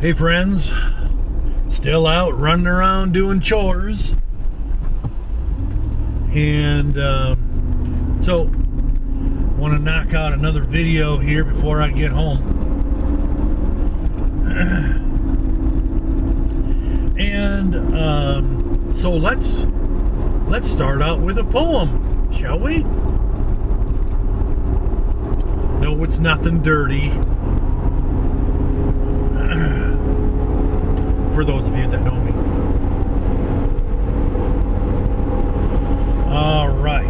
Hey friends, still out running around doing chores, and so want to knock out another video here before I get home. And so let's start out with a poem, shall we? No, it's nothing dirty. For those of you that know me. All right.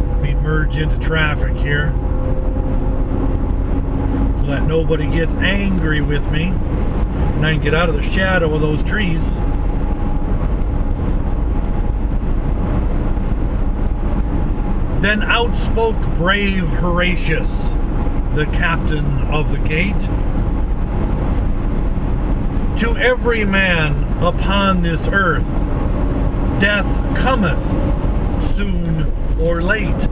Let me merge into traffic here so that nobody gets angry with me and I can get out of the shadow of those trees. Then out spoke brave Horatius, the captain of the gate. To every man upon this earth, death cometh soon or late.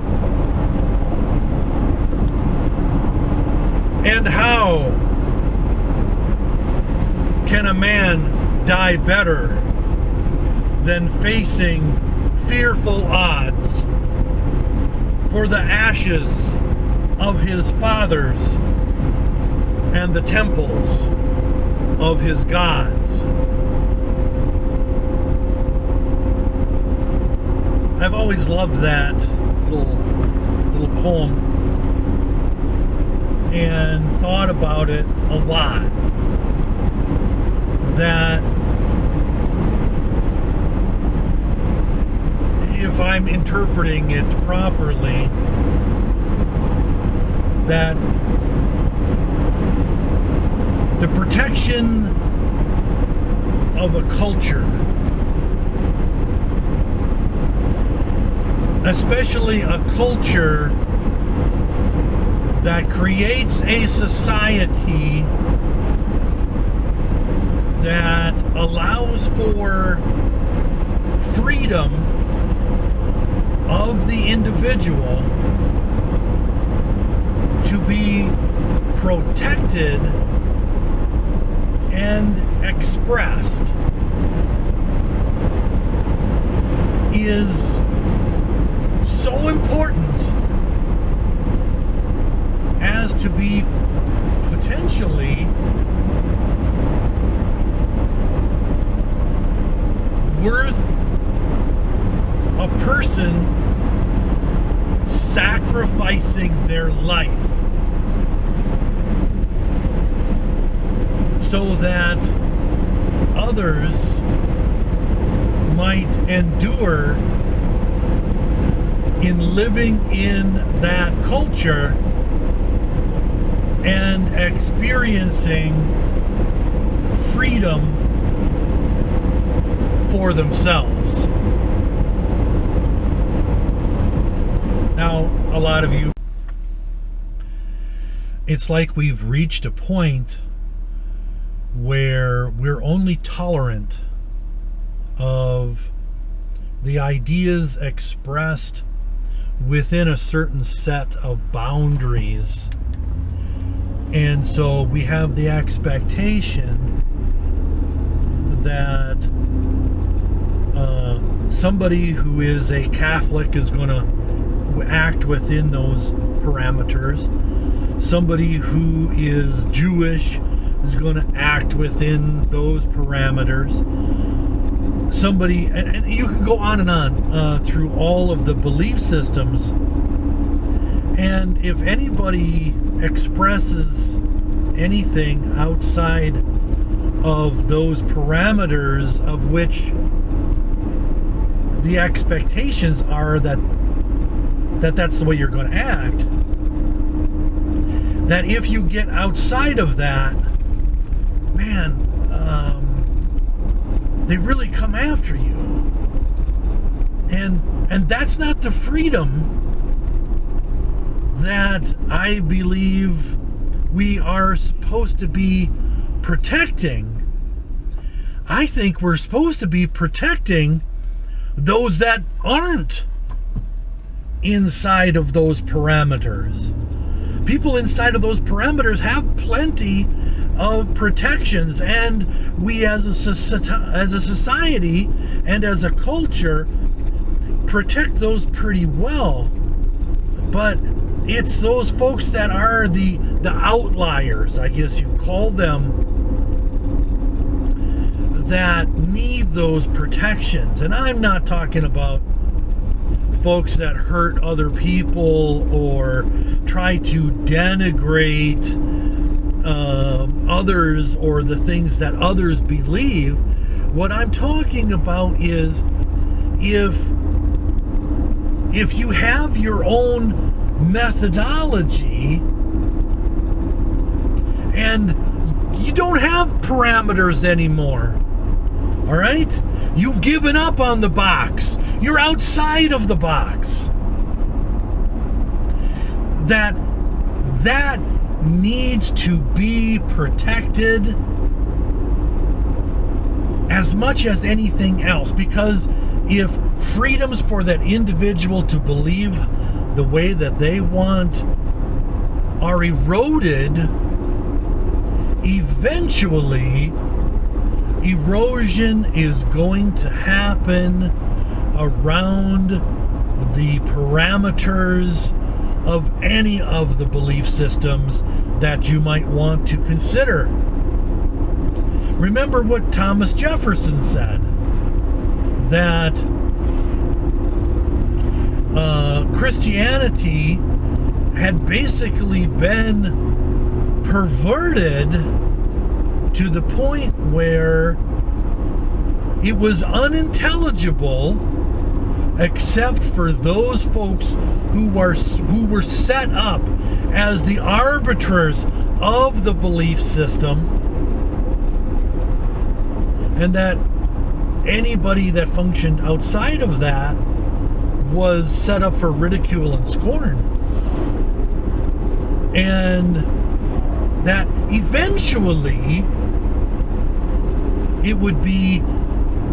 And how can a man die better than facing fearful odds for the ashes of his fathers and the temples of his gods? I've always loved that little poem and thought about it a lot. That if I'm interpreting it properly, that the protection of a culture, especially a culture that creates a society that allows for freedom of the individual to be protected and expressed, is so important as to be potentially worth a person sacrificing their life so that others might endure in living in that culture and experiencing freedom for themselves. Now, a lot of you, it's like we've reached a point where we're only tolerant of the ideas expressed within a certain set of boundaries. And so we have the expectation that somebody who is a Catholic is going to act within those parameters. Somebody who is Jewish is going to act within those parameters. Somebody, and you can go on and on through all of the belief systems. And if anybody expresses anything outside of those parameters of which the expectations are that's the way you're going to act, that if you get outside of that, man, they really come after you. And that's not the freedom that I believe we are supposed to be protecting. I think we're supposed to be protecting those that aren't inside of those parameters. People inside of those parameters have plenty of protections, and we as a society and as a culture protect those pretty well. But it's those folks that are the outliers, I guess you call them, that need those protections. And I'm not talking about folks that hurt other people or try to denigrate others or the things that others believe. What I'm talking about is if you have your own methodology and you don't have parameters anymore, all right? You've given up on the box. You're outside of the box. That needs to be protected as much as anything else, because if freedoms for that individual to believe the way that they want are eroded, eventually erosion is going to happen around the parameters of any of the belief systems that you might want to consider. Remember what Thomas Jefferson said, that Christianity had basically been perverted to the point where it was unintelligible except for those folks who were set up as the arbiters of the belief system, and that anybody that functioned outside of that was set up for ridicule and scorn. And that eventually it would be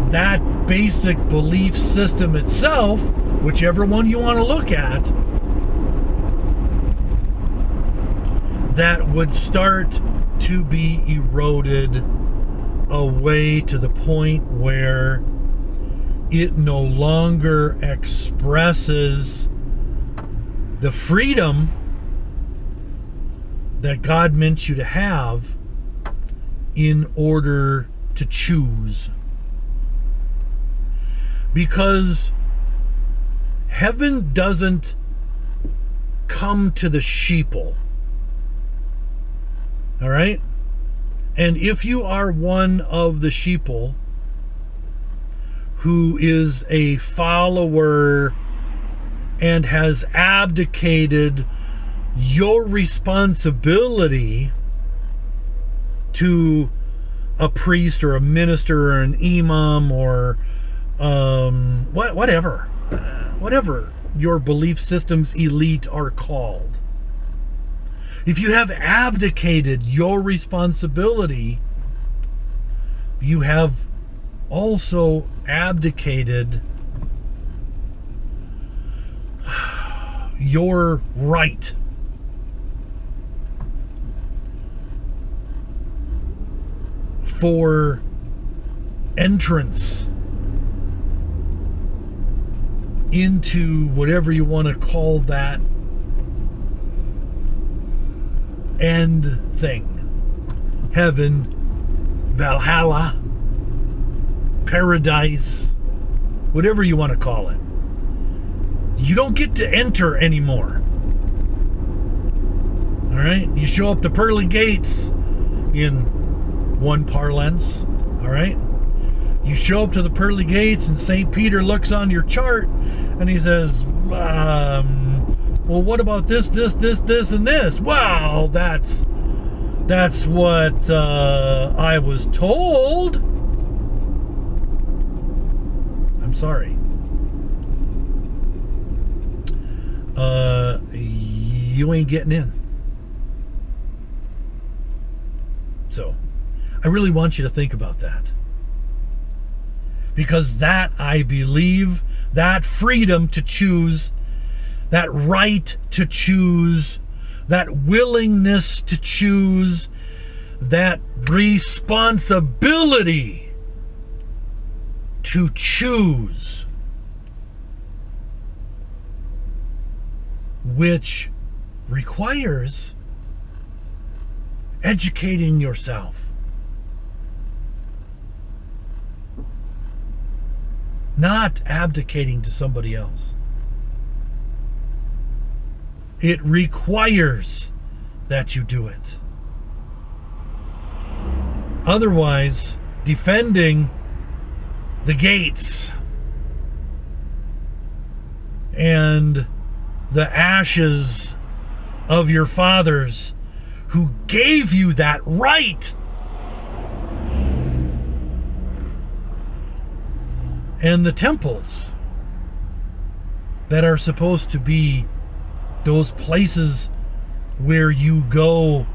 that basic belief system itself, whichever one you want to look at, that would start to be eroded away to the point where it no longer expresses the freedom that God meant you to have in order to choose. Because heaven doesn't come to the sheeple. All right? And if you are one of the sheeple who is a follower and has abdicated your responsibility to a priest or a minister or an imam or whatever your belief system's elite are called, if you have abdicated your responsibility, you have also abdicated your right for entrance into whatever you want to call that end thing. Heaven, Valhalla, paradise, whatever you want to call it. You don't get to enter anymore. All right? You show up the pearly gates in one parlance. All right? You show up to the pearly gates and St. Peter looks on your chart and he says, well, what about this, and this? Well, that's what I was told. I'm sorry. You ain't getting in. So, I really want you to think about that. Because that, I believe, that freedom to choose, that right to choose, that willingness to choose, that responsibility to choose, which requires educating yourself. Not abdicating to somebody else. It requires that you do it. Otherwise, defending the gates and the ashes of your fathers who gave you that right, and the temples that are supposed to be those places where you go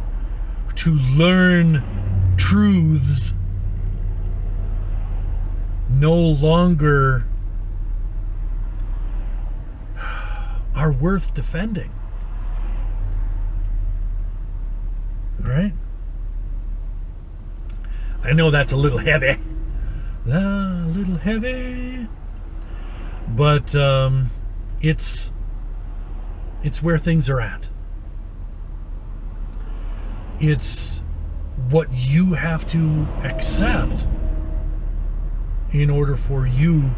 to learn truths, no longer are worth defending. Right? I know that's a little heavy. A little heavy. But it's where things are at. It's what you have to accept in order for you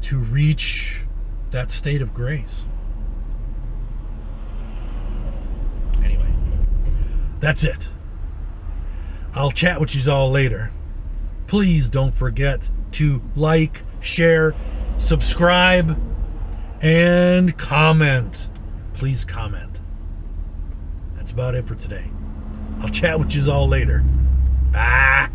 to reach that state of grace. Anyway, that's it. I'll chat with you all later. Please don't forget to like, share, subscribe, and comment. Please comment. That's about it for today. I'll chat with you all later. Bye.